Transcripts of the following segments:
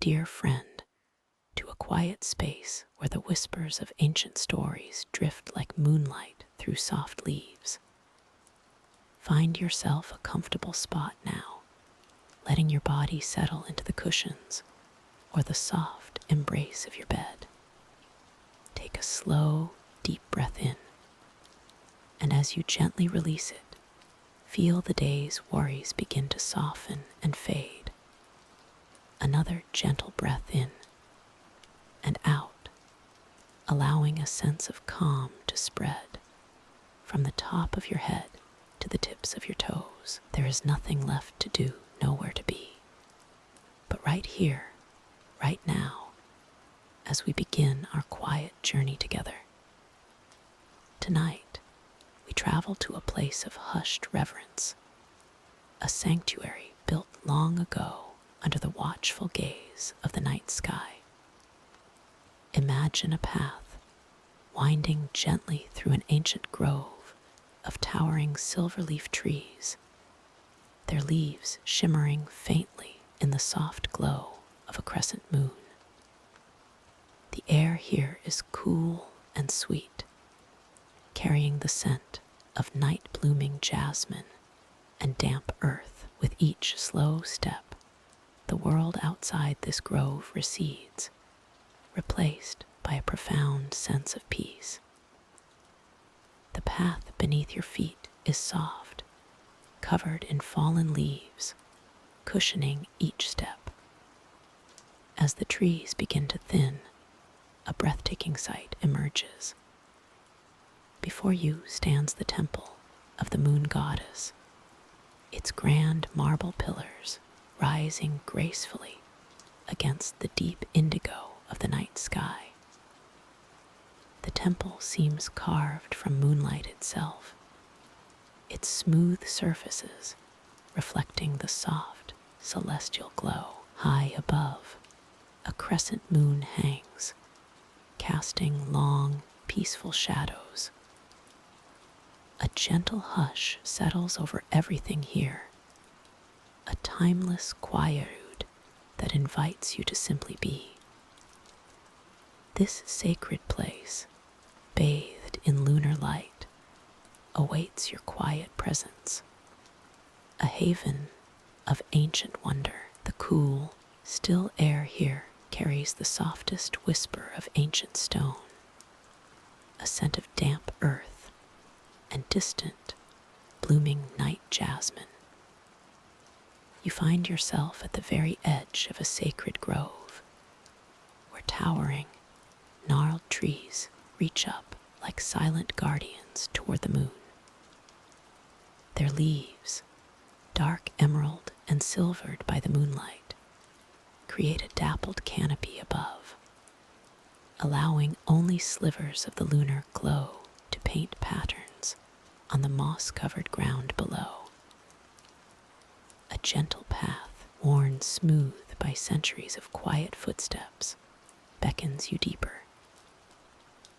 dear friend, to a quiet space where the whispers of ancient stories drift like moonlight through soft leaves. Find yourself a comfortable spot now, letting your body settle into the cushions or the soft embrace of your bed. Take a slow, deep breath in, and as you gently release it, feel the day's worries begin to soften and fade. Another gentle breath in and out, allowing a sense of calm to spread from the top of your head to the tips of your toes. There is nothing left to do, nowhere to be. But right here, right now, as we begin our quiet journey together. Tonight, we travel to a place of hushed reverence, a sanctuary built long ago under the watchful gaze of the night sky. Imagine a path winding gently through an ancient grove of towering silver-leaf trees, their leaves shimmering faintly in the soft glow of a crescent moon. The air here is cool and sweet, carrying the scent of night-blooming jasmine and damp earth. With each slow step, the world outside this grove recedes, replaced by a profound sense of peace. The path beneath your feet is soft, covered in fallen leaves, cushioning each step. As the trees begin to thin, a breathtaking sight emerges. Before you stands the temple of the moon goddess, its grand marble pillars rising gracefully against the deep indigo of the night sky. The temple seems carved from moonlight itself, its smooth surfaces reflecting the soft, celestial glow. High above, a crescent moon hangs, casting long, peaceful shadows. A gentle hush settles over everything here, a timeless quietude that invites you to simply be. This sacred place, bathed in lunar light, awaits your quiet presence, a haven of ancient wonder. The cool, still air here carries the softest whisper of ancient stone, a scent of damp earth and distant, blooming night jasmine. You find yourself at the very edge of a sacred grove, where towering, gnarled trees reach up like silent guardians toward the moon. Their leaves, dark emerald and silvered by the moonlight, create a dappled canopy above, allowing only slivers of the lunar glow to paint patterns on the moss-covered ground below. A gentle path, worn smooth by centuries of quiet footsteps, beckons you deeper.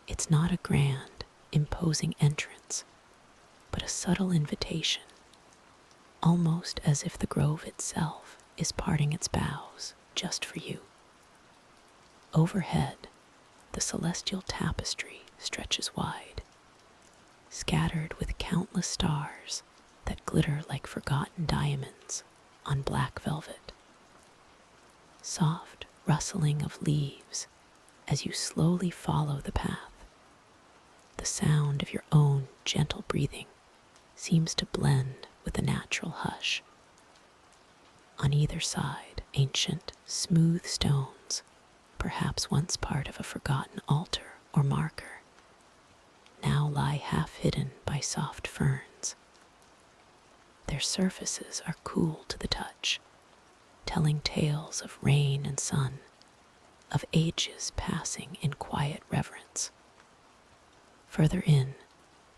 It's not a grand, imposing entrance, but a subtle invitation, almost as if the grove itself is parting its boughs just for you. Overhead, the celestial tapestry stretches wide, scattered with countless stars that glitter like forgotten diamonds on black velvet. Soft rustling of leaves as you slowly follow the path. The sound of your own gentle breathing seems to blend with the natural hush. On either side, ancient, smooth stones, perhaps once part of a forgotten altar or marker, now lie half hidden by soft ferns. Their surfaces are cool to the touch, telling tales of rain and sun, of ages passing in quiet reverence. Further in,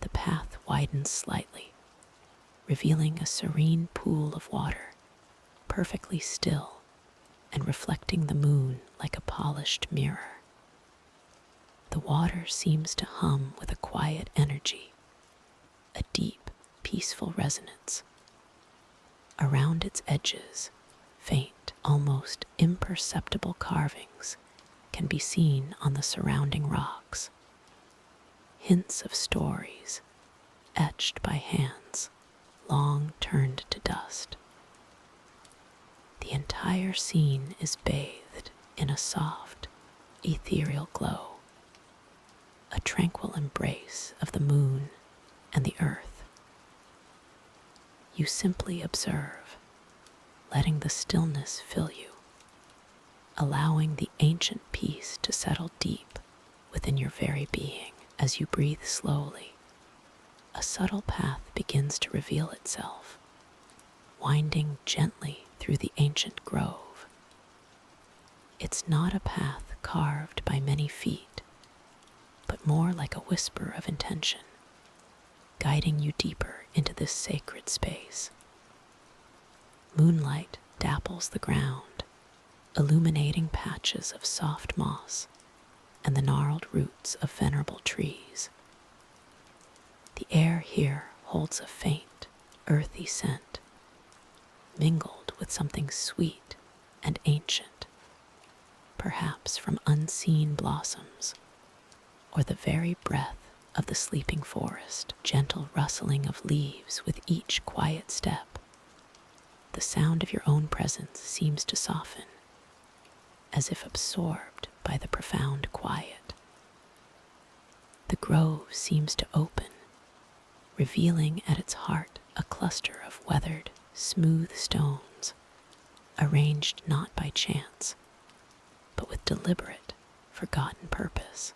the path widens slightly, revealing a serene pool of water, perfectly still and reflecting the moon like a polished mirror. The water seems to hum with a quiet energy, a deep, peaceful resonance. Around its edges, faint, almost imperceptible carvings can be seen on the surrounding rocks. Hints of stories etched by hands long turned to dust. The entire scene is bathed in a soft, ethereal glow, a tranquil embrace of the moon and the earth. You simply observe, letting the stillness fill you, allowing the ancient peace to settle deep within your very being. As you breathe slowly, a subtle path begins to reveal itself, winding gently through the ancient grove. It's not a path carved by many feet, but more like a whisper of intention, guiding you deeper into this sacred space. Moonlight dapples the ground, illuminating patches of soft moss and the gnarled roots of venerable trees. The air here holds a faint, earthy scent, mingled with something sweet and ancient, perhaps from unseen blossoms, or the very breath of the sleeping forest. Gentle rustling of leaves with each quiet step. The sound of your own presence seems to soften, as if absorbed by the profound quiet. The grove seems to open, revealing at its heart a cluster of weathered, smooth stones, arranged not by chance, but with deliberate, forgotten purpose.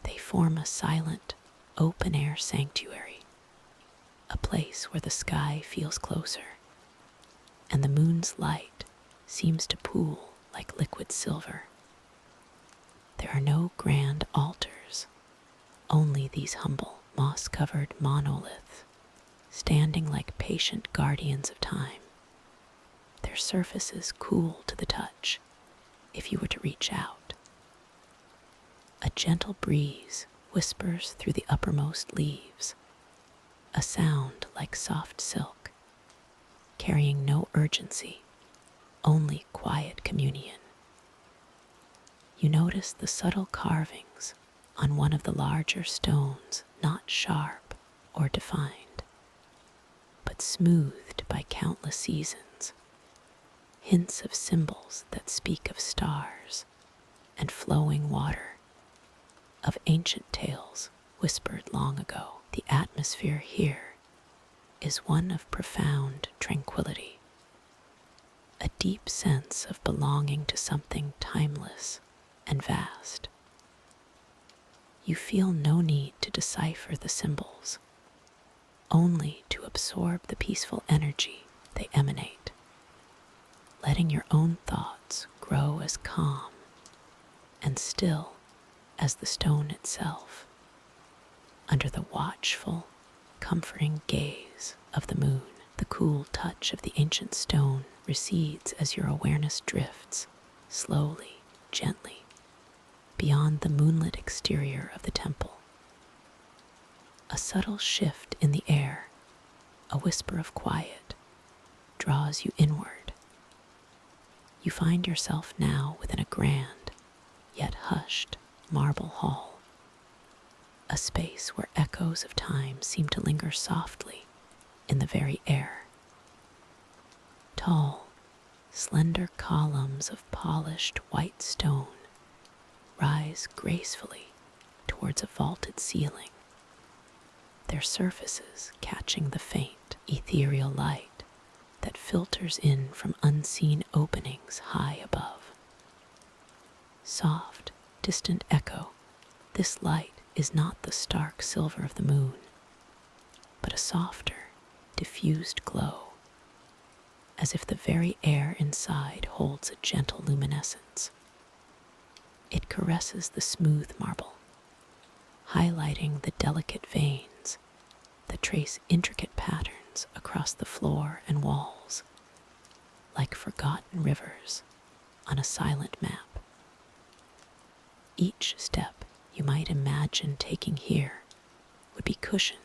They form a silent, open-air sanctuary, a place where the sky feels closer, and the moon's light seems to pool like liquid silver. There are no grand altars, only these humble, moss-covered monoliths, standing like patient guardians of time, their surfaces cool to the touch if you were to reach out. A gentle breeze whispers through the uppermost leaves, a sound like soft silk, carrying no urgency, only quiet communion. You notice the subtle carvings on one of the larger stones, not sharp or defined, but smoothed by countless seasons, hints of symbols that speak of stars and flowing water, of ancient tales whispered long ago. The atmosphere here is one of profound tranquility, a deep sense of belonging to something timeless and vast. You feel no need to decipher the symbols, only to absorb the peaceful energy they emanate, letting your own thoughts grow as calm and still as the stone itself, under the watchful, comforting gaze of the moon. The cool touch of the ancient stone recedes as your awareness drifts, slowly, gently, beyond the moonlit exterior of the temple. A subtle shift in the air, a whisper of quiet, draws you inward. You find yourself now within a grand, yet hushed, marble hall, a space where echoes of time seem to linger softly in the very air. Tall, slender columns of polished white stone rise gracefully towards a vaulted ceiling, their surfaces catching the faint, ethereal light that filters in from unseen openings high above. Soft, distant echo, this light is not the stark silver of the moon, but a softer, diffused glow, as if the very air inside holds a gentle luminescence. It caresses the smooth marble, highlighting the delicate veins that trace intricate patterns across the floor and walls, like forgotten rivers on a silent map. Each step you might imagine taking here would be cushioned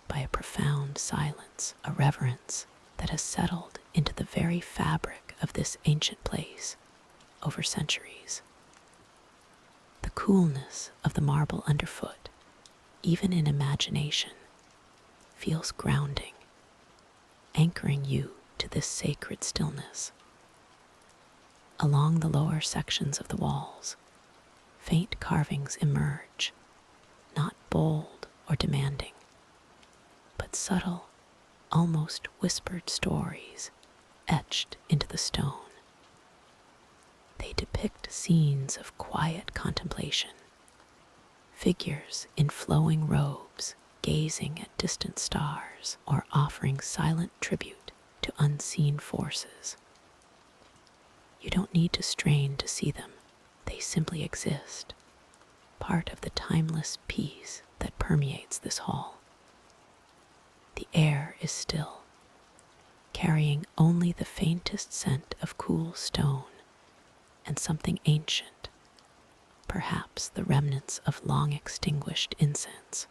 by a profound silence, a reverence that has settled into the very fabric of this ancient place over centuries. The coolness of the marble underfoot, even in imagination, feels grounding, anchoring you to this sacred stillness. Along the lower sections of the walls, faint carvings emerge, not bold or demanding, but subtle, almost whispered stories etched into the stone. They depict scenes of quiet contemplation, figures in flowing robes gazing at distant stars or offering silent tribute to unseen forces. You don't need to strain to see them. They simply exist, part of the timeless peace that permeates this hall. The air is still, carrying only the faintest scent of cool stone and something ancient, perhaps the remnants of long extinguished incense.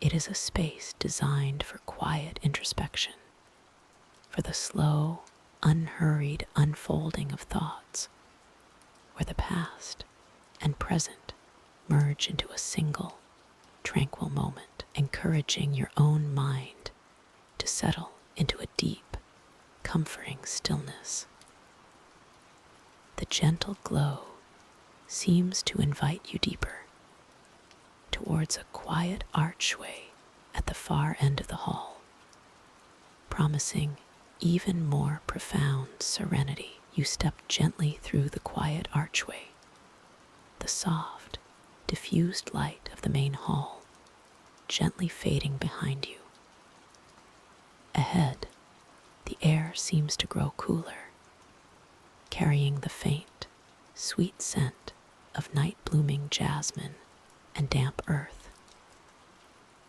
It is a space designed for quiet introspection, for the slow, unhurried unfolding of thoughts, where the past and present merge into a single, tranquil moment, encouraging your own mind to settle into a deep, comforting stillness. The gentle glow seems to invite you deeper, towards a quiet archway at the far end of the hall, promising even more profound serenity. You step gently through the quiet archway, the soft, diffused light of the main hall gently fading behind you. Ahead, the air seems to grow cooler, carrying the faint, sweet scent of night-blooming jasmine and damp earth.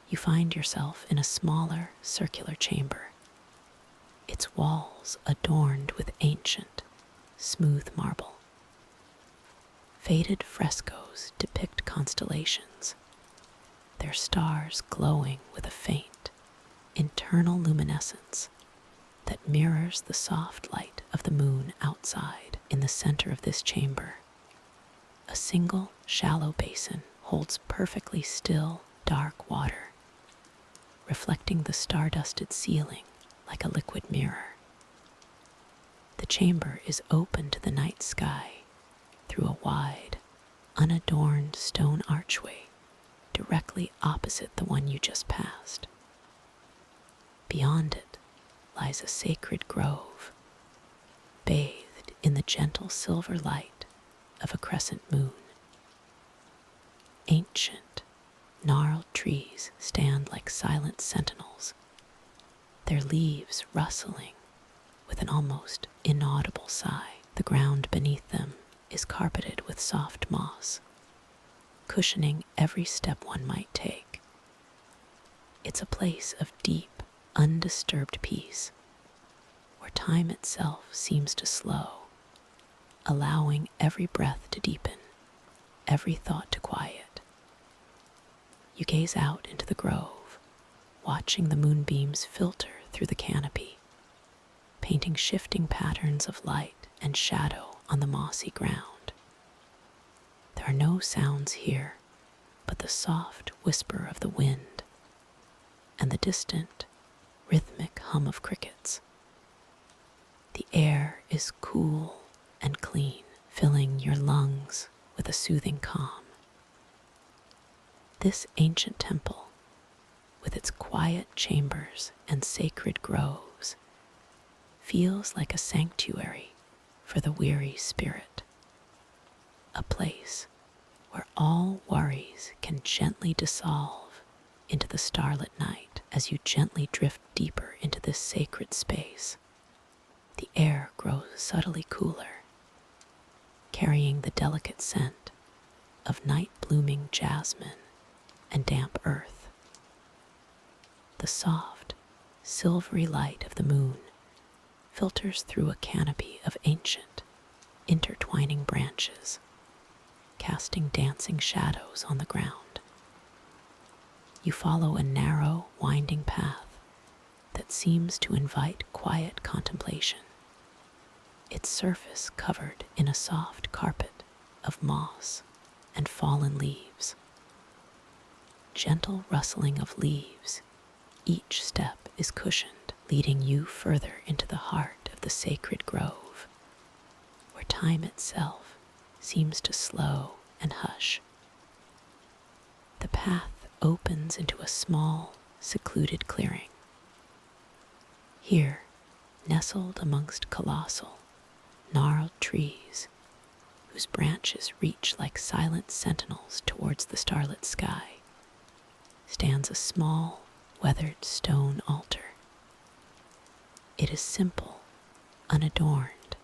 You find yourself in a smaller, circular chamber, its walls adorned with ancient, smooth marble. Faded frescoes depict constellations, their stars glowing with a faint, internal luminescence that mirrors the soft light of the moon outside. In the center of this chamber, a single shallow basin holds perfectly still, dark water, reflecting the star-dusted ceiling like a liquid mirror. The chamber is open to the night sky through a wide, unadorned stone archway directly opposite the one you just passed. Beyond it lies a sacred grove, bathed in the gentle silver light of a crescent moon. Ancient, gnarled trees stand like silent sentinels, their leaves rustling with an almost inaudible sigh. The ground beneath them is carpeted with soft moss, cushioning every step one might take. It's a place of deep, undisturbed peace, where time itself seems to slow, allowing every breath to deepen, every thought to quiet. You gaze out into the grove, watching the moonbeams filter through the canopy, painting shifting patterns of light and shadow on the mossy ground. There are no sounds here but the soft whisper of the wind and the distant, rhythmic hum of crickets. The air is cool and clean, filling your lungs with a soothing calm. This ancient temple, with its quiet chambers and sacred groves, feels like a sanctuary for the weary spirit, a place where all worries can gently dissolve into the starlit night. As you gently drift deeper into this sacred space, the air grows subtly cooler, carrying the delicate scent of night-blooming jasmine and damp earth. The soft, silvery light of the moon filters through a canopy of ancient, intertwining branches, casting dancing shadows on the ground. You follow a narrow, winding path that seems to invite quiet contemplation, its surface covered in a soft carpet of moss and fallen leaves. Gentle rustling of leaves, each step is cushioned, leading you further into the heart of the sacred grove, where time itself seems to slow and hush. The path opens into a small, secluded clearing. Here, nestled amongst colossal, gnarled trees, whose branches reach like silent sentinels towards the starlit sky, stands a small, weathered stone altar. It is simple, unadorned,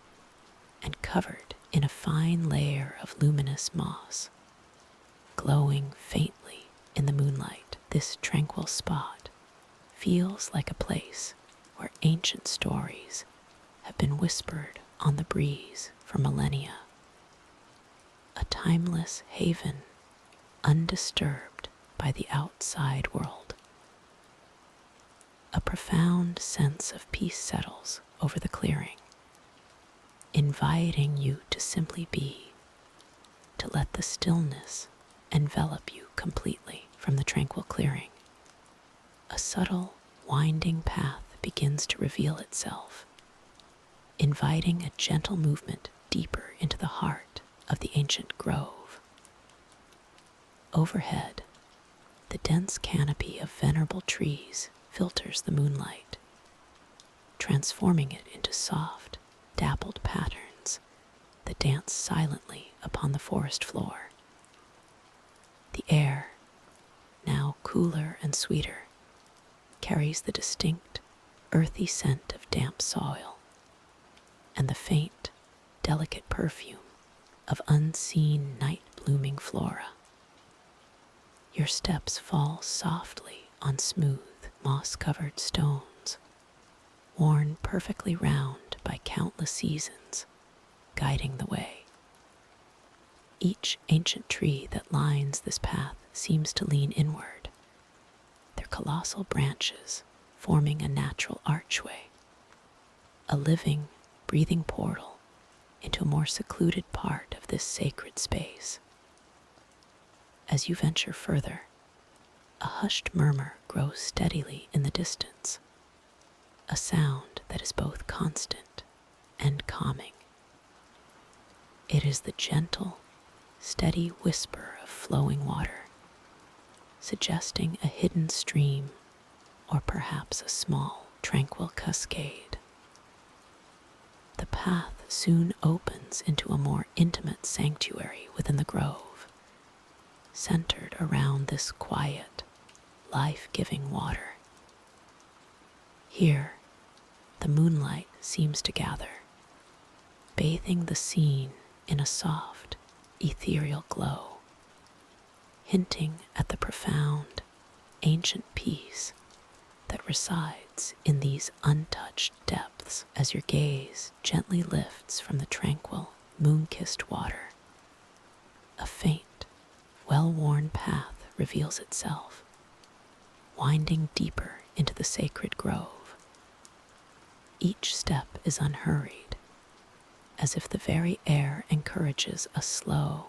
and covered in a fine layer of luminous moss. Glowing faintly in the moonlight, this tranquil spot feels like a place where ancient stories have been whispered on the breeze for millennia. A timeless haven, undisturbed by the outside world. A profound sense of peace settles over the clearing, inviting you to simply be, to let the stillness envelop you completely. From the tranquil clearing, a subtle, winding path begins to reveal itself, inviting a gentle movement deeper into the heart of the ancient grove. Overhead, the dense canopy of venerable trees filters the moonlight, transforming it into soft, dappled patterns that dance silently upon the forest floor. The air, now cooler and sweeter, carries the distinct, earthy scent of damp soil and the faint, delicate perfume of unseen night-blooming flora. Your steps fall softly on smooth, moss-covered stones, worn perfectly round by countless seasons, guiding the way. Each ancient tree that lines this path seems to lean inward, their colossal branches forming a natural archway, a living, breathing portal into a more secluded part of this sacred space. As you venture further, a hushed murmur grows steadily in the distance, a sound that is both constant and calming. It is the gentle, steady whisper of flowing water, suggesting a hidden stream or perhaps a small, tranquil cascade. The path soon opens into a more intimate sanctuary within the grove, centered around this quiet, life-giving water. Here, the moonlight seems to gather, bathing the scene in a soft, ethereal glow, hinting at the profound, ancient peace that resides in these untouched depths. As your gaze gently lifts from the tranquil, moon-kissed water, a faint, well-worn path reveals itself, winding deeper into the sacred grove. Each step is unhurried, as if the very air encourages a slow,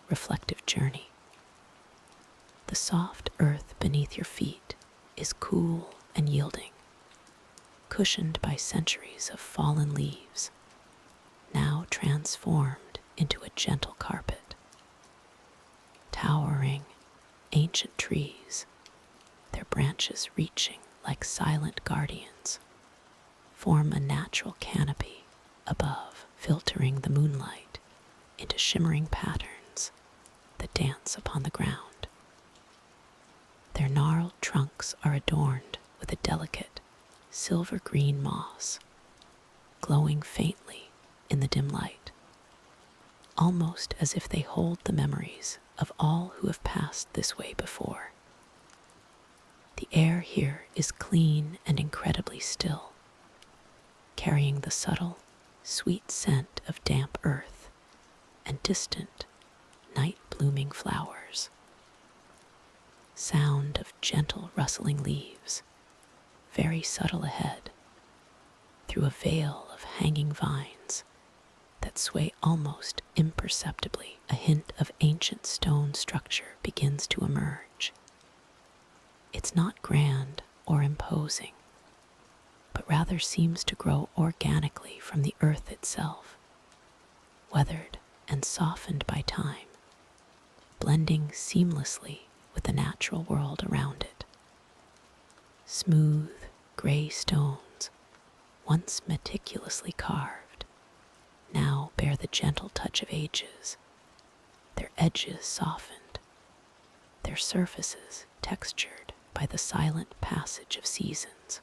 reflective journey. The soft earth beneath your feet is cool and yielding, cushioned by centuries of fallen leaves, now transformed into a gentle carpet. Towering, ancient trees, their branches reaching like silent guardians, form a natural canopy above, filtering the moonlight into shimmering patterns that dance upon the ground. Their gnarled trunks are adorned with a delicate, silver-green moss, glowing faintly in the dim light, almost as if they hold the memories of all who have passed this way before. The air here is clean and incredibly still, carrying the subtle, sweet scent of damp earth and distant, night-blooming flowers. Sound of gentle rustling leaves, very subtle ahead, through a veil of hanging vines that sway almost imperceptibly. A hint of ancient stone structure begins to emerge. It's not grand or imposing, but rather seems to grow organically from the earth itself, weathered and softened by time, blending seamlessly with the natural world around it. Smooth, gray stones, once meticulously carved, now bear the gentle touch of ages, their edges softened, their surfaces textured by the silent passage of seasons.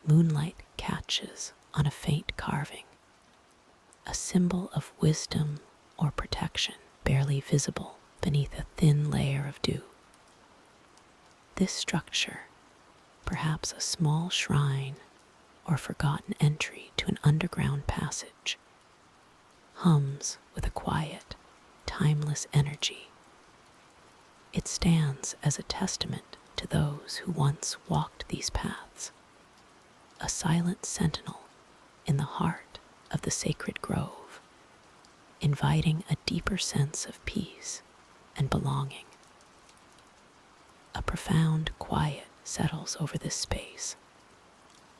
Moonlight catches on a faint carving, a symbol of wisdom or protection, barely visible beneath a thin layer of dew. This structure, perhaps a small shrine or forgotten entry to an underground passage, hums with a quiet, timeless energy. It stands as a testament to those who once walked these paths, a silent sentinel in the heart of the sacred grove, inviting a deeper sense of peace and belonging. A profound quiet settles over this space,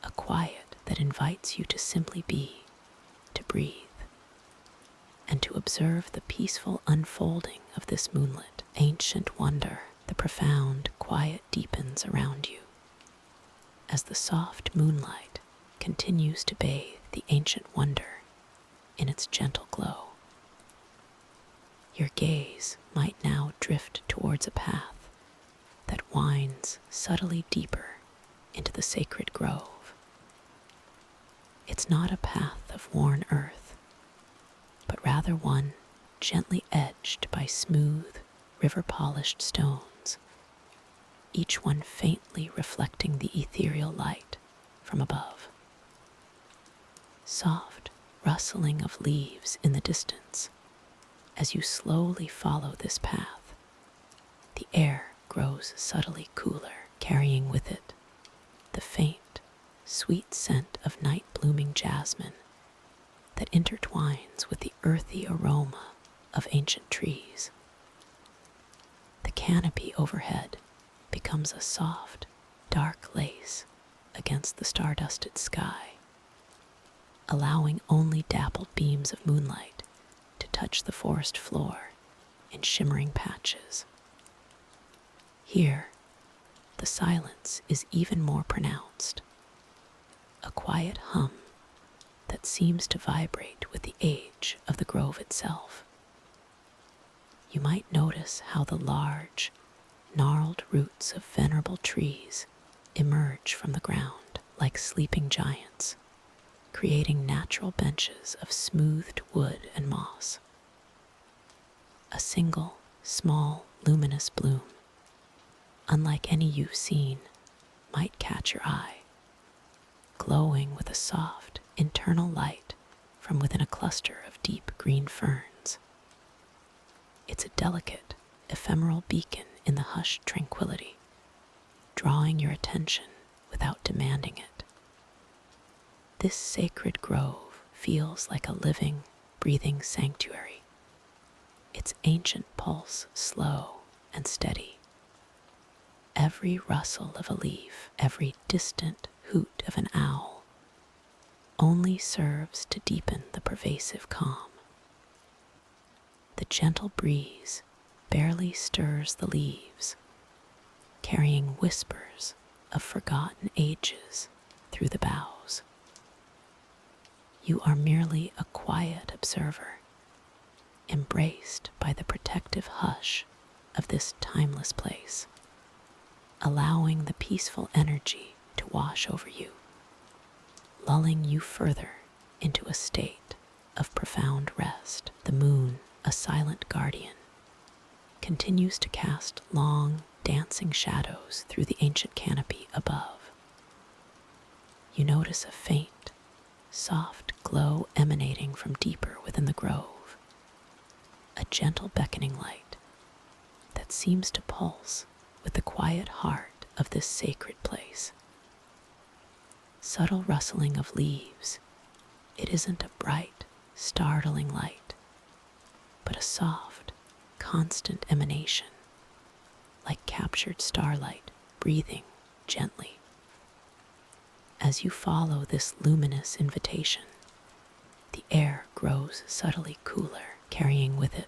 a quiet that invites you to simply be, to breathe, and to observe the peaceful unfolding of this moonlit, ancient wonder. The profound quiet deepens around you as the soft moonlight continues to bathe the ancient wonder in its gentle glow. Your gaze might now drift towards a path that winds subtly deeper into the sacred grove. It's not a path of worn earth, but rather one gently edged by smooth, river-polished stones, each one faintly reflecting the ethereal light from above. Soft rustling of leaves in the distance. As you slowly follow this path, the air grows subtly cooler, carrying with it the faint, sweet scent of night-blooming jasmine that intertwines with the earthy aroma of ancient trees. The canopy overhead becomes a soft, dark lace against the star-dusted sky, allowing only dappled beams of moonlight to touch the forest floor in shimmering patches. Here, the silence is even more pronounced, a quiet hum that seems to vibrate with the age of the grove itself. You might notice how the large, gnarled roots of venerable trees emerge from the ground like sleeping giants, creating natural benches of smoothed wood and moss. A single, small, luminous bloom, unlike any you've seen, might catch your eye, glowing with a soft, internal light from within a cluster of deep green ferns. It's a delicate, ephemeral beacon in the hushed tranquility, drawing your attention without demanding it. This sacred grove feels like a living, breathing sanctuary, its ancient pulse slow and steady. Every rustle of a leaf, every distant hoot of an owl, only serves to deepen the pervasive calm. The gentle breeze barely stirs the leaves, carrying whispers of forgotten ages through the boughs. You are merely a quiet observer, embraced by the protective hush of this timeless place, allowing the peaceful energy to wash over you, lulling you further into a state of profound rest. The moon, a silent guardian, continues to cast long, dancing shadows through the ancient canopy above. You notice a faint, soft glow emanating from deeper within the grove, a gentle beckoning light that seems to pulse with the quiet heart of this sacred place. Subtle rustling of leaves. It isn't a bright, startling light, but a soft, constant emanation, like captured starlight breathing gently. As you follow this luminous invitation, the air grows subtly cooler, carrying with it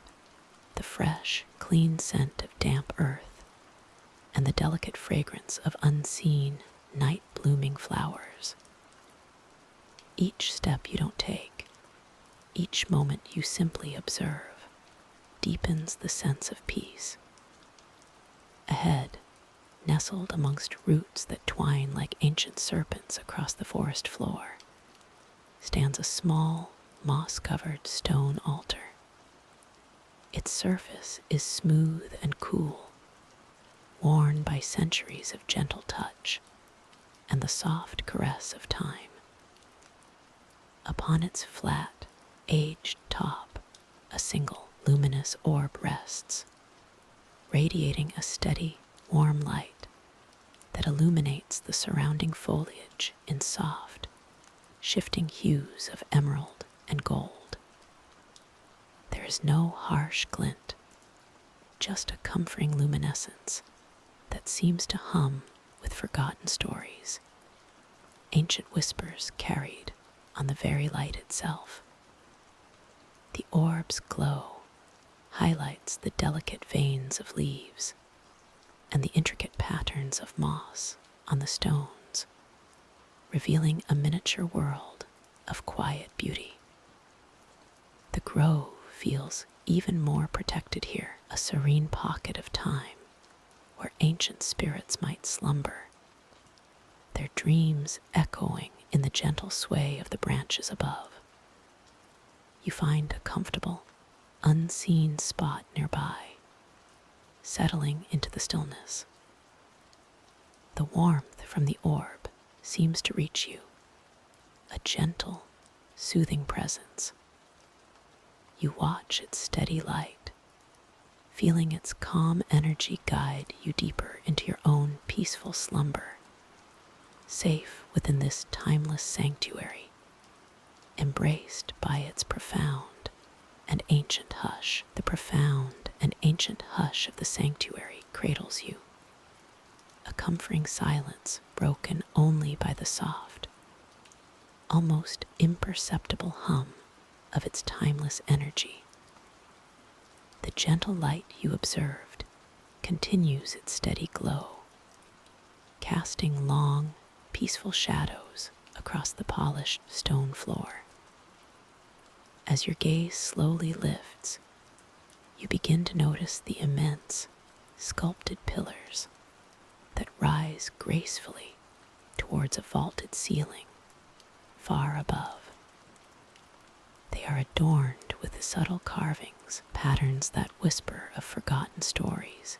the fresh, clean scent of damp earth and the delicate fragrance of unseen, night-blooming flowers. Each step you don't take, each moment you simply observe, deepens the sense of peace. Ahead, nestled amongst roots that twine like ancient serpents across the forest floor, stands a small, moss-covered stone altar. Its surface is smooth and cool, worn by centuries of gentle touch and the soft caress of time. Upon its flat, aged top, a single luminous orb rests, radiating a steady, warm light that illuminates the surrounding foliage in soft, shifting hues of emerald and gold. There is no harsh glint, just a comforting luminescence that seems to hum with forgotten stories, ancient whispers carried on the very light itself. The orb's glow highlights the delicate veins of leaves and the intricate patterns of moss on the stones, revealing a miniature world of quiet beauty. The grove feels even more protected here, a serene pocket of time where ancient spirits might slumber, their dreams echoing in the gentle sway of the branches above. You find a comfortable, unseen spot nearby, settling into the stillness. The warmth from the orb seems to reach you, a gentle, soothing presence. You watch its steady light, feeling its calm energy guide you deeper into your own peaceful slumber, safe within this timeless sanctuary, embraced by its profound and ancient hush. The profound and ancient hush of the sanctuary cradles you, a comforting silence broken only by the soft, almost imperceptible hum of its timeless energy. The gentle light you observed continues its steady glow, casting long, peaceful shadows across the polished stone floor. As your gaze slowly lifts, you begin to notice the immense, sculpted pillars that rise gracefully towards a vaulted ceiling far above. They are adorned with subtle carvings, patterns that whisper of forgotten stories,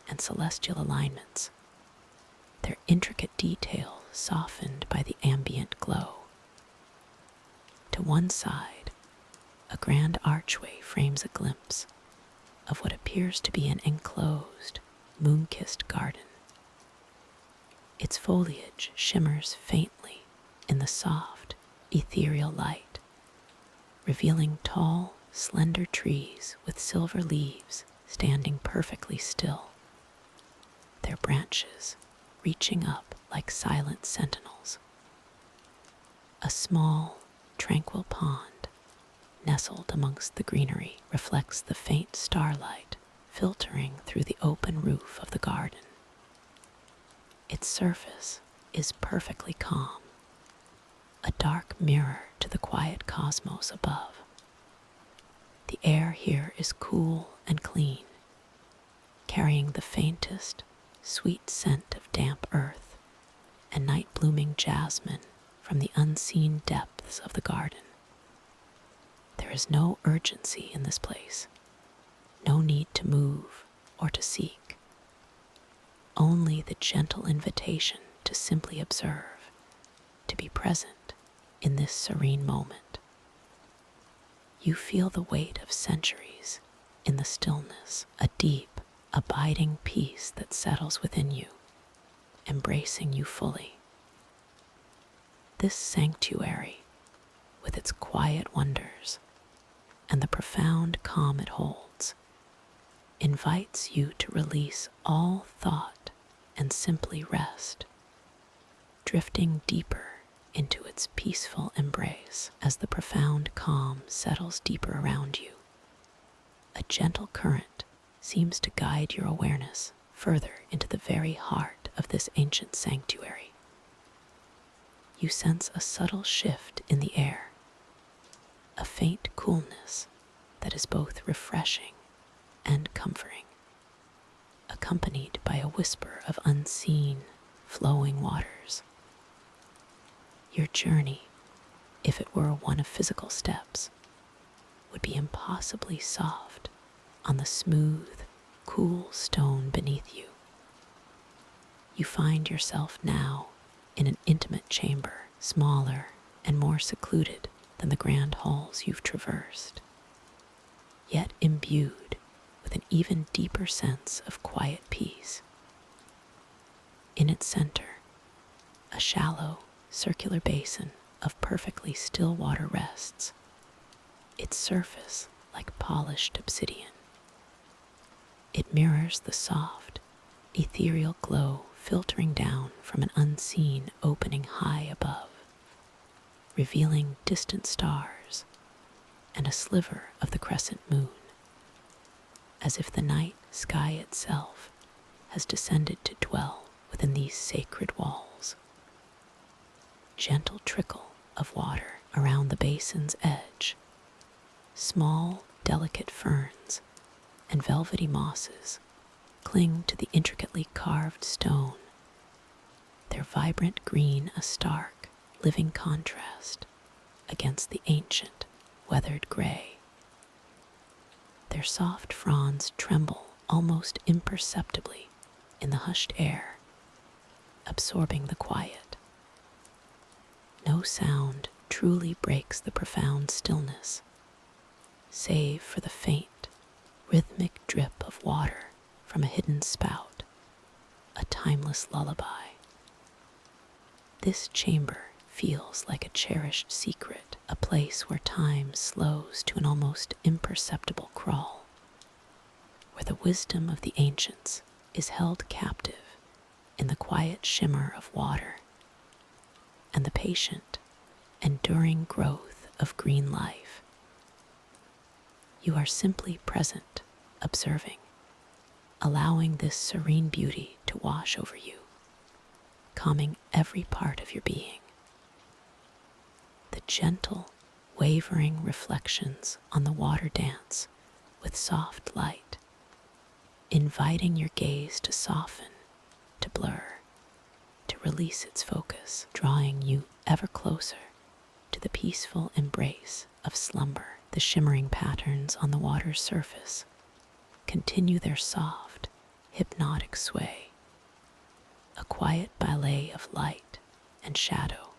and celestial alignments, their intricate detail softened by the ambient glow. To one side, a grand archway frames a glimpse of what appears to be an enclosed, moon-kissed garden. Its foliage shimmers faintly in the soft, ethereal light, revealing tall, slender trees with silver leaves standing perfectly still, their branches reaching up like silent sentinels. A small, tranquil pond, nestled amongst the greenery, reflects the faint starlight filtering through the open roof of the garden. Its surface is perfectly calm, a dark mirror to the quiet cosmos above. The air here is cool and clean, carrying the faintest, sweet scent of damp earth and night-blooming jasmine from the unseen depths of the garden. There is no urgency in this place, no need to move or to seek, only the gentle invitation to simply observe, to be present in this serene moment. You feel the weight of centuries in the stillness, a deep, abiding peace that settles within you, embracing you fully. This sanctuary, with its quiet wonders and the profound calm it holds, invites you to release all thought and simply rest, drifting deeper into its peaceful embrace. As the profound calm settles deeper around you, a gentle current seems to guide your awareness further into the very heart of this ancient sanctuary. You sense a subtle shift in the air, a faint coolness that is both refreshing and comforting, accompanied by a whisper of unseen, flowing waters. Your journey, if it were one of physical steps, would be impossibly soft on the smooth, cool stone beneath you. You find yourself now in an intimate chamber, smaller and more secluded than the grand halls you've traversed, yet imbued with an even deeper sense of quiet peace. In its center, a shallow, circular basin of perfectly still water rests, its surface like polished obsidian. It mirrors the soft, ethereal glow filtering down from an unseen opening high above, revealing distant stars and a sliver of the crescent moon, as if the night sky itself has descended to dwell within these sacred walls. Gentle trickle of water around the basin's edge, small, delicate ferns and velvety mosses cling to the intricately carved stone, their vibrant green a stark, living contrast against the ancient, weathered gray. Their soft fronds tremble almost imperceptibly in the hushed air, absorbing the quiet. No sound truly breaks the profound stillness, save for the faint, rhythmic drip of water from a hidden spout, a timeless lullaby. This chamber feels like a cherished secret, a place where time slows to an almost imperceptible crawl, where the wisdom of the ancients is held captive in the quiet shimmer of water and the patient, enduring growth of green life. You are simply present, observing, allowing this serene beauty to wash over you, calming every part of your being. The gentle, wavering reflections on the water dance with soft light, inviting your gaze to soften, to blur, to release its focus, drawing you ever closer to the peaceful embrace of slumber. The shimmering patterns on the water's surface continue their soft, hypnotic sway, a quiet ballet of light and shadow.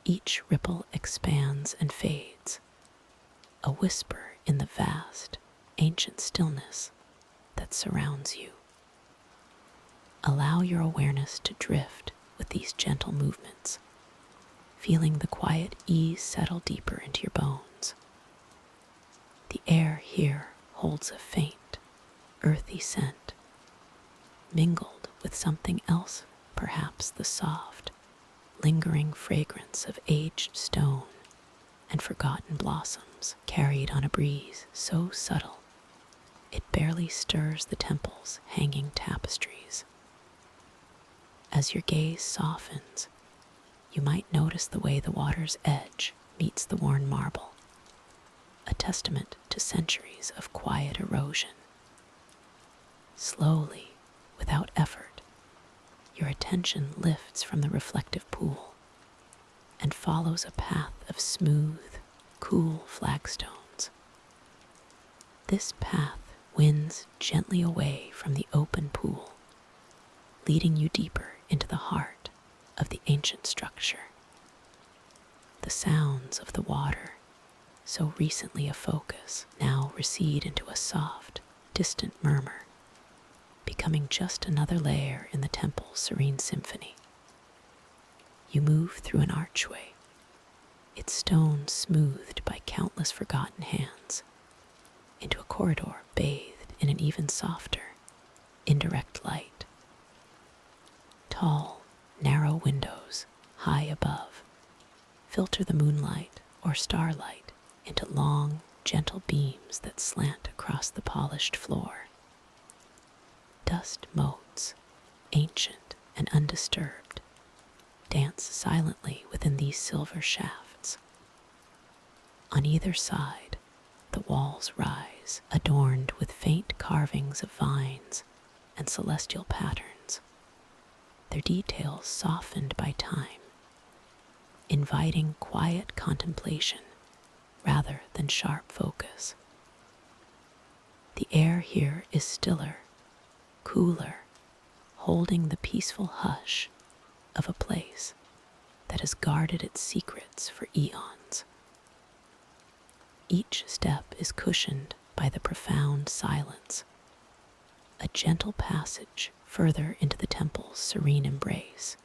Each ripple expands and fades, a whisper in the vast, ancient stillness that surrounds you. Allow your awareness to drift with these gentle movements, feeling the quiet ease settle deeper into your bones. The air here holds a faint, earthy scent, mingled with something else, perhaps the soft, lingering fragrance of aged stone and forgotten blossoms, carried on a breeze so subtle it barely stirs the temple's hanging tapestries. As your gaze softens, you might notice the way the water's edge meets the worn marble, a testament to centuries of quiet erosion. Slowly, without effort, your attention lifts from the reflective pool and follows a path of smooth, cool flagstones. This path winds gently away from the open pool, leading you deeper into the heart of the ancient structure. The sounds of the water, so recently a focus, now recede into a soft, distant murmur, becoming just another layer in the temple's serene symphony. You move through an archway, its stone smoothed by countless forgotten hands, into a corridor bathed in an even softer, indirect light. Tall, narrow windows, high above, filter the moonlight or starlight into long, gentle beams that slant across the polished floor. Dust motes, ancient and undisturbed, dance silently within these silver shafts. On either side, the walls rise, adorned with faint carvings of vines and celestial patterns, their details softened by time, inviting quiet contemplation rather than sharp focus. The air here is stiller, cooler, holding the peaceful hush of a place that has guarded its secrets for eons. Each step is cushioned by the profound silence, a gentle passage further into the temple's serene embrace,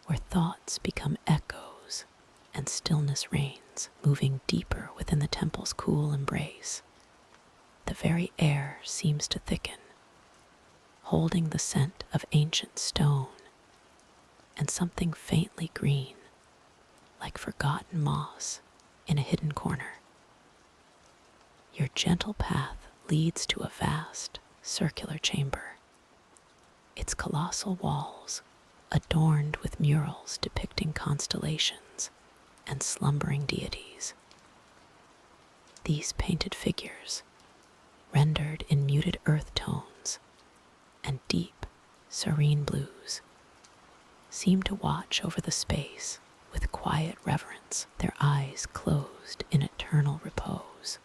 where thoughts become echoes and stillness reigns, moving deeper within the temple's cool embrace. The very air seems to thicken, holding the scent of ancient stone and something faintly green, like forgotten moss in a hidden corner. Your gentle path leads to a vast, circular chamber, its colossal walls adorned with murals depicting constellations and slumbering deities. These painted figures, rendered in muted earth tones and deep, serene blues, seem to watch over the space with quiet reverence, their eyes closed in eternal repose.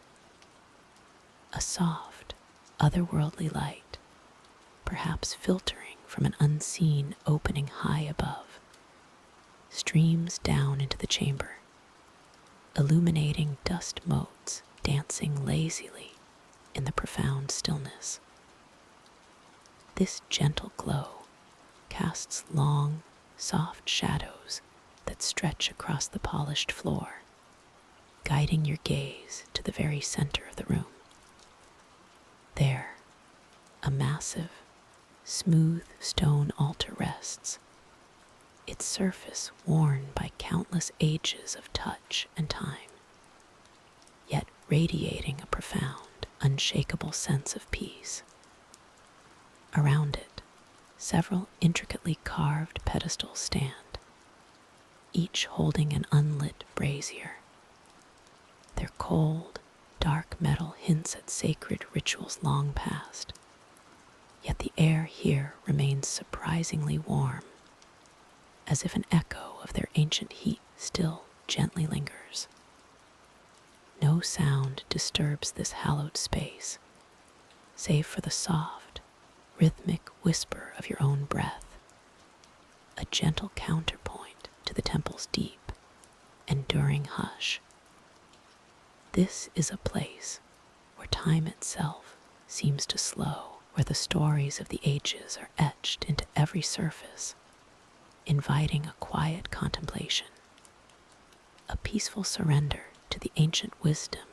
A soft, otherworldly light, perhaps filtering from an unseen opening high above, streams down into the chamber, illuminating dust motes dancing lazily in the profound stillness. This gentle glow casts long, soft shadows that stretch across the polished floor, guiding your gaze to the very center of the room. There, a massive, smooth stone altar rests, its surface worn by countless ages of touch and time, yet radiating a profound, unshakable sense of peace. Around it, several intricately carved pedestals stand, each holding an unlit brazier. Their cold, dark metal hints at sacred rituals long past, yet the air here remains surprisingly warm, as if an echo of their ancient heat still gently lingers. No sound disturbs this hallowed space, save for the soft, rhythmic whisper of your own breath, a gentle counterpoint to the temple's deep, enduring hush. This is a place where time itself seems to slow, where the stories of the ages are etched into every surface, inviting a quiet contemplation, a peaceful surrender to the ancient wisdom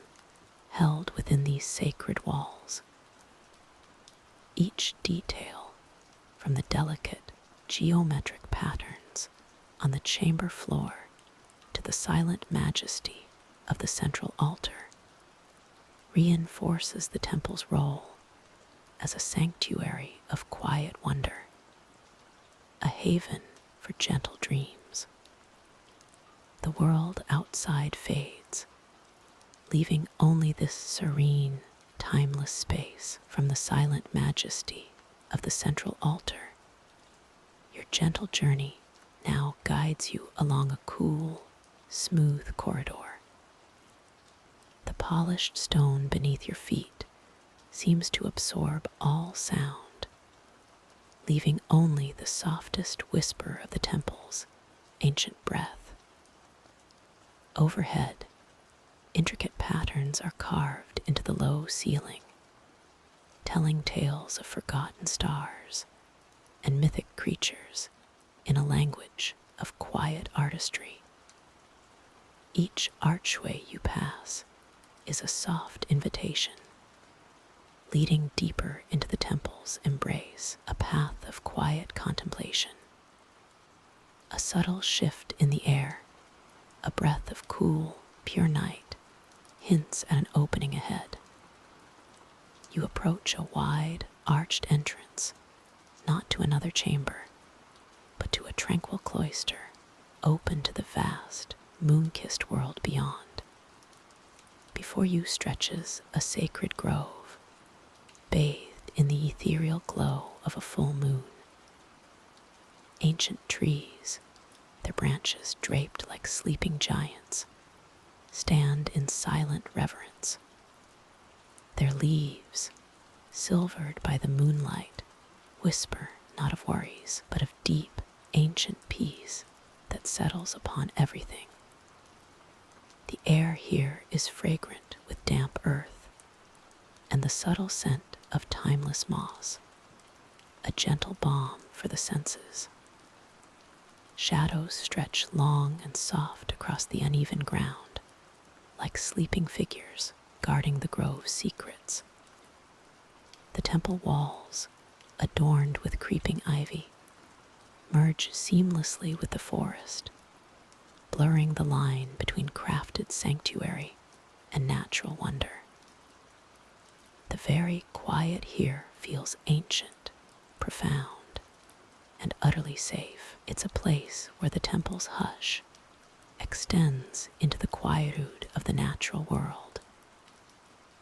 held within these sacred walls. Each detail, from the delicate geometric patterns on the chamber floor to the silent majesty of the central altar, reinforces the temple's role as a sanctuary of quiet wonder, a haven for gentle dreams. The world outside fades, leaving only this serene, timeless space. From the silent majesty of the central altar, your gentle journey now guides you along a cool, smooth corridor. The polished stone beneath your feet seems to absorb all sound, leaving only the softest whisper of the temple's ancient breath. Overhead, intricate patterns are carved into the low ceiling, telling tales of forgotten stars and mythic creatures in a language of quiet artistry. Each archway you pass is a soft invitation, leading deeper into the temple's embrace, a path of quiet contemplation. A subtle shift in the air, a breath of cool, pure night, hints at an opening ahead. You approach a wide, arched entrance, not to another chamber, but to a tranquil cloister, open to the vast, moon-kissed world beyond. Before you stretches a sacred grove, bathed in the ethereal glow of a full moon. Ancient trees, their branches draped like sleeping giants, stand in silent reverence. Their leaves, silvered by the moonlight, whisper not of worries, but of deep, ancient peace that settles upon everything. The air here is fragrant with damp earth and the subtle scent of timeless moss, a gentle balm for the senses. Shadows stretch long and soft across the uneven ground, like sleeping figures guarding the grove's secrets. The temple walls, adorned with creeping ivy, merge seamlessly with the forest, blurring the line between crafted sanctuary and natural wonder. The very quiet here feels ancient, profound, and utterly safe. It's a place where the temple's hush extends into the quietude of the natural world,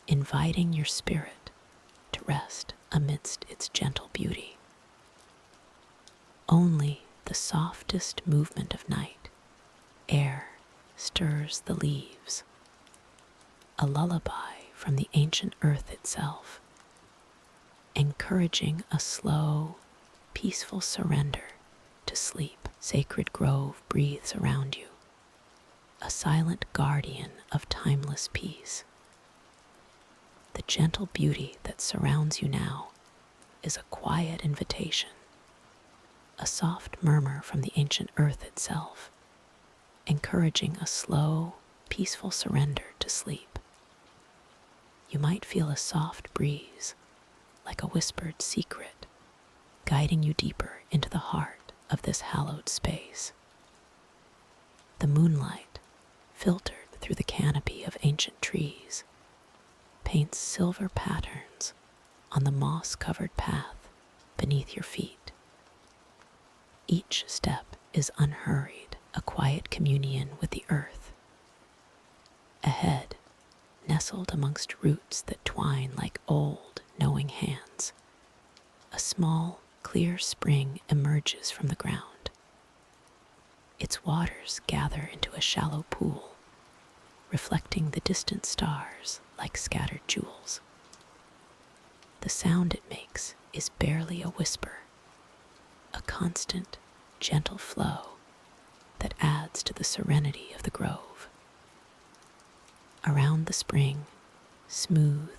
inviting your spirit to rest amidst its gentle beauty. Only the softest movement of night air stirs the leaves, a lullaby from the ancient earth itself, encouraging a slow, peaceful surrender to sleep. Sacred grove breathes around you, a silent guardian of timeless peace. The gentle beauty that surrounds you now is a quiet invitation, a soft murmur from the ancient earth itself, encouraging a slow, peaceful surrender to sleep. You might feel a soft breeze, like a whispered secret, guiding you deeper into the heart of this hallowed space. The moonlight, filtered through the canopy of ancient trees, paints silver patterns on the moss-covered path beneath your feet. Each step is unhurried, a quiet communion with the earth. Ahead, nestled amongst roots that twine like old, knowing hands, a small, clear spring emerges from the ground. Its waters gather into a shallow pool, reflecting the distant stars like scattered jewels. The sound it makes is barely a whisper, a constant, gentle flow that adds to the serenity of the grove. Around the spring, smooth,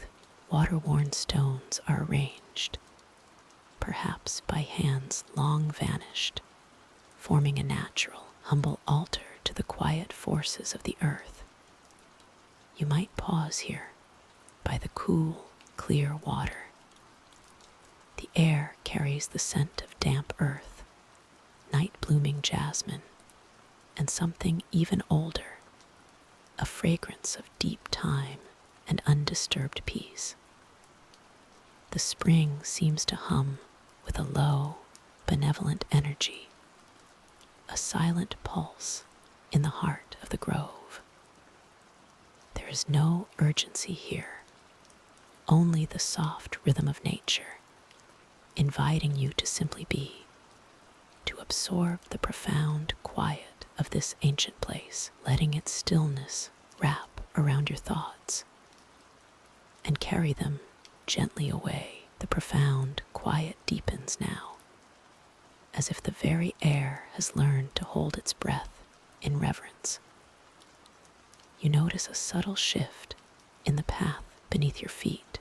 water-worn stones are arranged, perhaps by hands long vanished, forming a natural, humble altar to the quiet forces of the earth. You might pause here by the cool, clear water. The air carries the scent of damp earth, night-blooming jasmine, and something even older, a fragrance of deep time and undisturbed peace. The spring seems to hum with a low, benevolent energy, a silent pulse in the heart of the grove. There is no urgency here, only the soft rhythm of nature, inviting you to simply be, to absorb the profound quiet of this ancient place, letting its stillness wrap around your thoughts and carry them gently away. The profound quiet deepens now, as if the very air has learned to hold its breath in reverence. You notice a subtle shift in the path beneath your feet,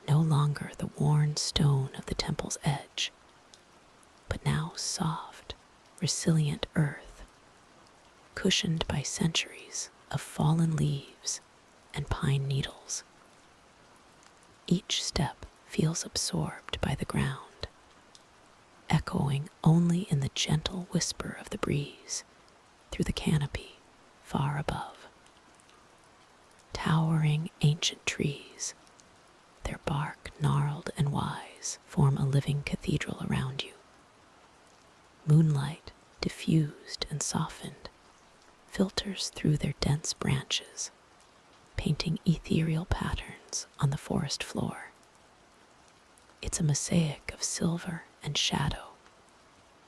no longer the worn stone of the temple's edge, but now soft, resilient earth, cushioned by centuries of fallen leaves and pine needles. Each step feels absorbed by the ground, echoing only in the gentle whisper of the breeze through the canopy far above. Towering ancient trees, their bark gnarled and wise, form a living cathedral around you. Moonlight, diffused and softened, filters through their dense branches, painting ethereal patterns on the forest floor. It's a mosaic of silver and shadow,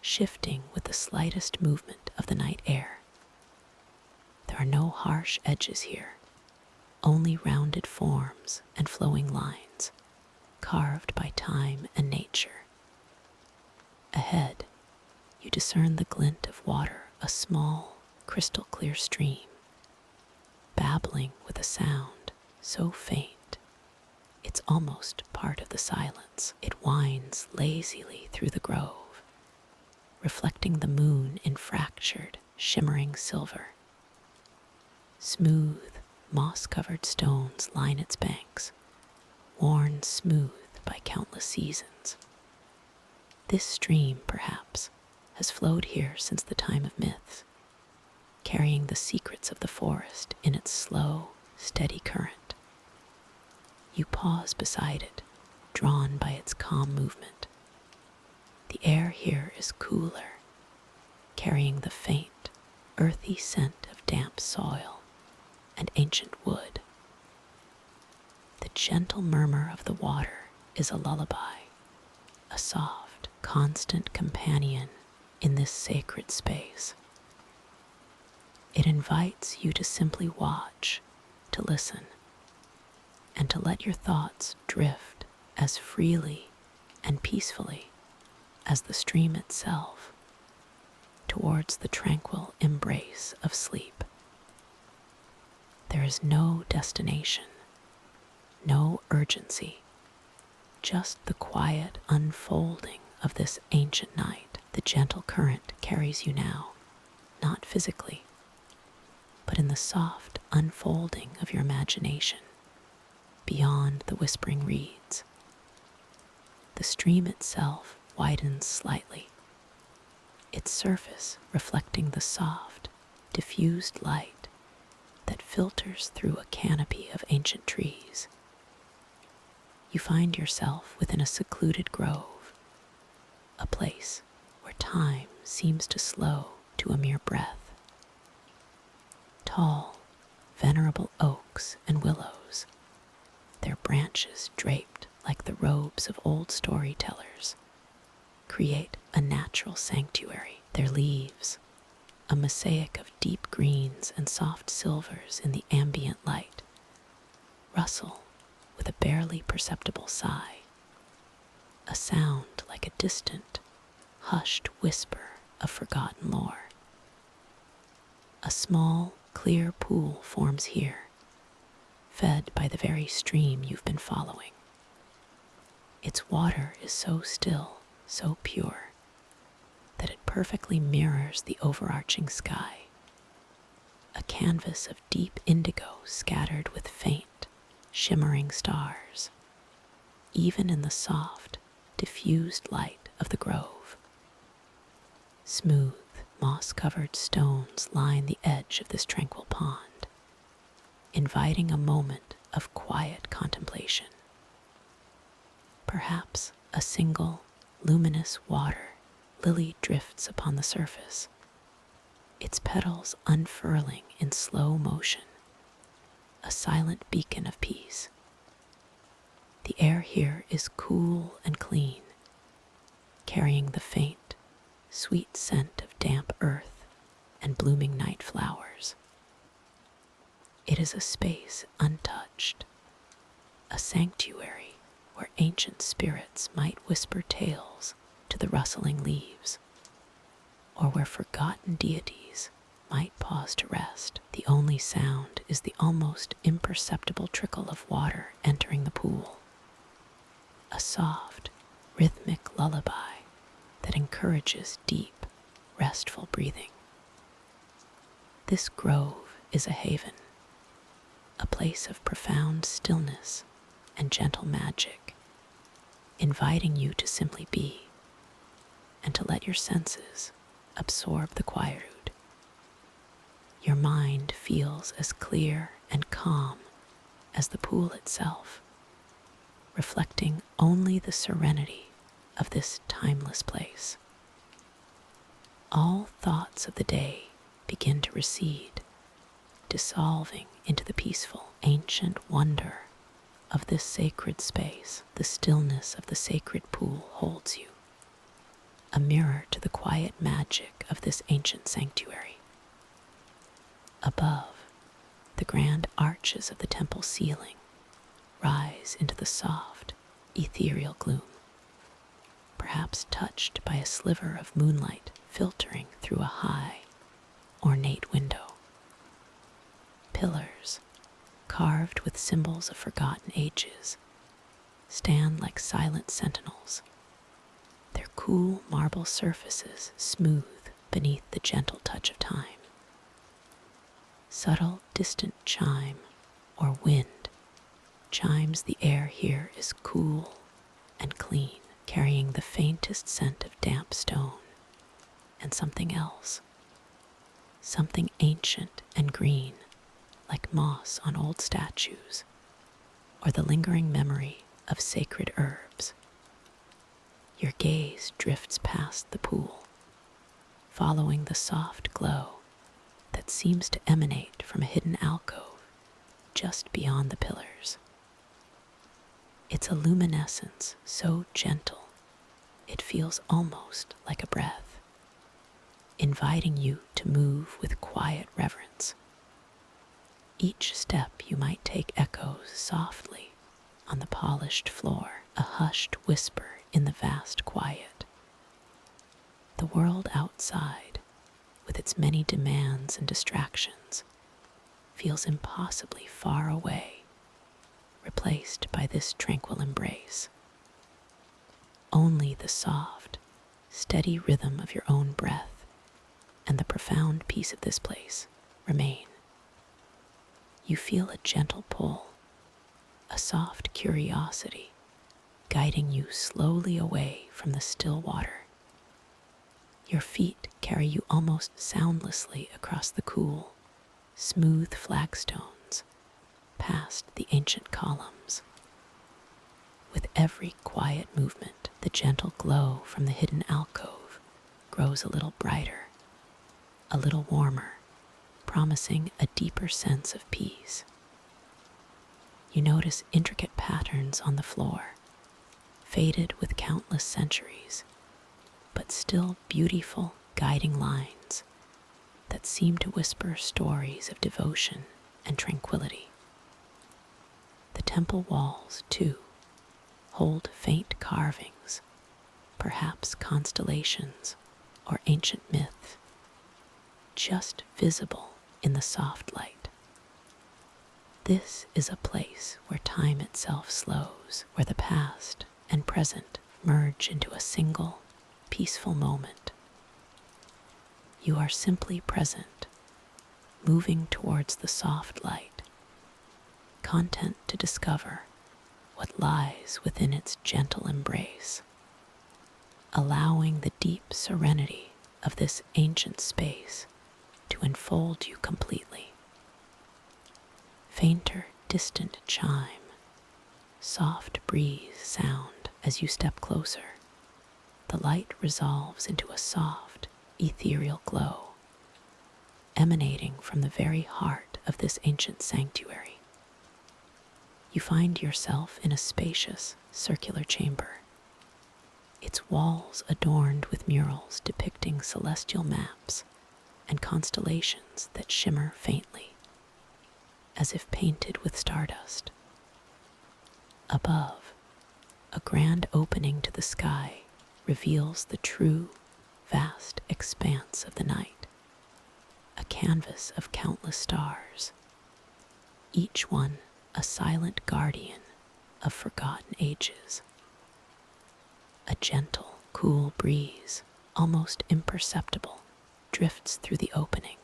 shifting with the slightest movement of the night air. There are no harsh edges here, only rounded forms and flowing lines, carved by time and nature. Ahead, you discern the glint of water, a small, crystal-clear stream, babbling with a sound so faint, it's almost part of the silence. It winds lazily through the grove, reflecting the moon in fractured, shimmering silver. Smooth, moss-covered stones line its banks, worn smooth by countless seasons. This stream, perhaps, has flowed here since the time of myths, carrying the secrets of the forest in its slow, steady current. You pause beside it, drawn by its calm movement. The air here is cooler, carrying the faint, earthy scent of damp soil and ancient wood. The gentle murmur of the water is a lullaby, a soft, constant companion in this sacred space. It invites you to simply watch, to listen, and to let your thoughts drift as freely and peacefully as the stream itself towards the tranquil embrace of sleep. There is no destination, no urgency, just the quiet unfolding of this ancient night. The gentle current carries you now, not physically, but in the soft unfolding of your imagination, beyond the whispering reeds. The stream itself widens slightly, its surface reflecting the soft, diffused light that filters through a canopy of ancient trees. You find yourself within a secluded grove, a place where time seems to slow to a mere breath. Tall, venerable oaks and willows, their branches draped like the robes of old storytellers, create a natural sanctuary. Their leaves, a mosaic of deep greens and soft silvers in the ambient light, rustle with a barely perceptible sigh, a sound like a distant, hushed whisper of forgotten lore. A small, clear pool forms here, fed by the very stream you've been following. Its water is so still, so pure, that it perfectly mirrors the overarching sky, a canvas of deep indigo scattered with faint, shimmering stars, even in the soft, diffused light of the grove. Smooth, moss-covered stones line the edge of this tranquil pond, inviting a moment of quiet contemplation. Perhaps a single, luminous water lily drifts upon the surface, its petals unfurling in slow motion, a silent beacon of peace. The air here is cool and clean, carrying the faint, sweet scent of damp earth and blooming night flowers. It is a space untouched, a sanctuary where ancient spirits might whisper tales to the rustling leaves, or where forgotten deities might pause to rest. The only sound is the almost imperceptible trickle of water entering the pool, a soft, rhythmic lullaby that encourages deep, restful breathing. This grove is a haven, a place of profound stillness and gentle magic, inviting you to simply be and to let your senses absorb the quietude. Your mind feels as clear and calm as the pool itself, reflecting only the serenity of this timeless place. All thoughts of the day begin to recede, dissolving into the peaceful, ancient wonder of this sacred space. The stillness of the sacred pool holds you, a mirror to the quiet magic of this ancient sanctuary. Above, the grand arches of the temple ceiling rise into the soft, ethereal gloom, perhaps touched by a sliver of moonlight filtering through a high, ornate window. Pillars, carved with symbols of forgotten ages, stand like silent sentinels, their cool marble surfaces smooth beneath the gentle touch of time. Subtle, distant chime or wind chimes the air here is cool and clean, carrying the faintest scent of damp stone and something else, something ancient and green, like moss on old statues, or the lingering memory of sacred herbs. Your gaze drifts past the pool, following the soft glow that seems to emanate from a hidden alcove just beyond the pillars. It's a luminescence so gentle it feels almost like a breath, inviting you to move with quiet reverence. Each step you might take echoes softly on the polished floor, a hushed whisper in the vast quiet. The world outside, with its many demands and distractions, feels impossibly far away, replaced by this tranquil embrace. Only the soft, steady rhythm of your own breath and the profound peace of this place remain. You feel a gentle pull, a soft curiosity guiding you slowly away from the still water. Your feet carry you almost soundlessly across the cool, smooth flagstones, past the ancient columns. With every quiet movement, the gentle glow from the hidden alcove grows a little brighter, a little warmer, promising a deeper sense of peace. You notice intricate patterns on the floor, faded with countless centuries, but still beautiful guiding lines that seem to whisper stories of devotion and tranquility. The temple walls, too, hold faint carvings, perhaps constellations or ancient myths, just visible in the soft light. This is a place where time itself slows, where the past and present merge into a single, peaceful moment. You are simply present, moving towards the soft light, content to discover what lies within its gentle embrace, allowing the deep serenity of this ancient space to enfold you completely. Fainter, distant chime, soft breeze sound as you step closer. The light resolves into a soft, ethereal glow, emanating from the very heart of this ancient sanctuary. You find yourself in a spacious, circular chamber, its walls adorned with murals depicting celestial maps and constellations that shimmer faintly, as if painted with stardust. Above, a grand opening to the sky reveals the true, vast expanse of the night, a canvas of countless stars, each one a silent guardian of forgotten ages. A gentle, cool breeze, almost imperceptible, drifts through the opening,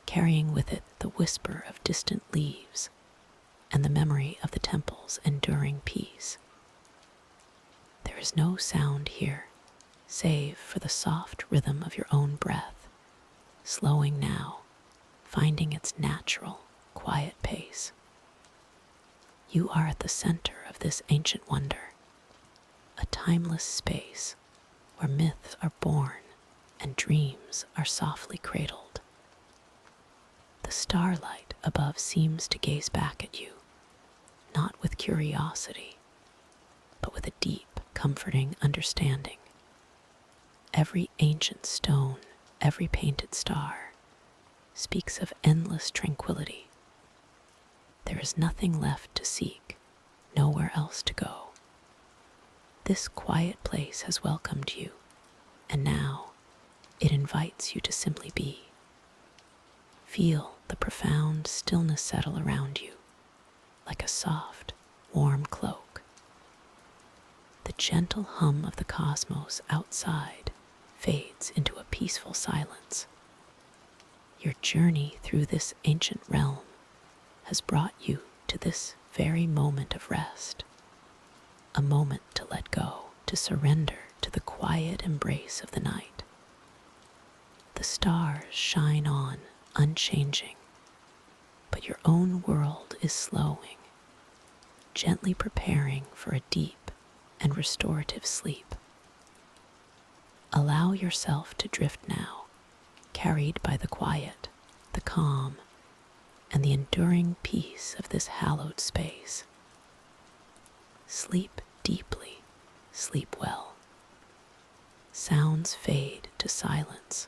carrying with it the whisper of distant leaves and the memory of the temple's enduring peace. There is no sound here, save for the soft rhythm of your own breath, slowing now, finding its natural, quiet pace. You are at the center of this ancient wonder, a timeless space where myths are born and dreams are softly cradled. The starlight above seems to gaze back at you, not with curiosity, but with a deep, comforting understanding. Every ancient stone, every painted star, speaks of endless tranquility. There is nothing left to seek, nowhere else to go. This quiet place has welcomed you, and now it invites you to simply be. Feel the profound stillness settle around you, like a soft, warm cloak. The gentle hum of the cosmos outside fades into a peaceful silence. Your journey through this ancient realm has brought you to this very moment of rest, a moment to let go, to surrender to the quiet embrace of the night. The stars shine on, unchanging, but your own world is slowing, gently preparing for a deep and restorative sleep. Allow yourself to drift now, carried by the quiet, the calm, and the enduring peace of this hallowed space. Sleep deeply, sleep well. Sounds fade to silence,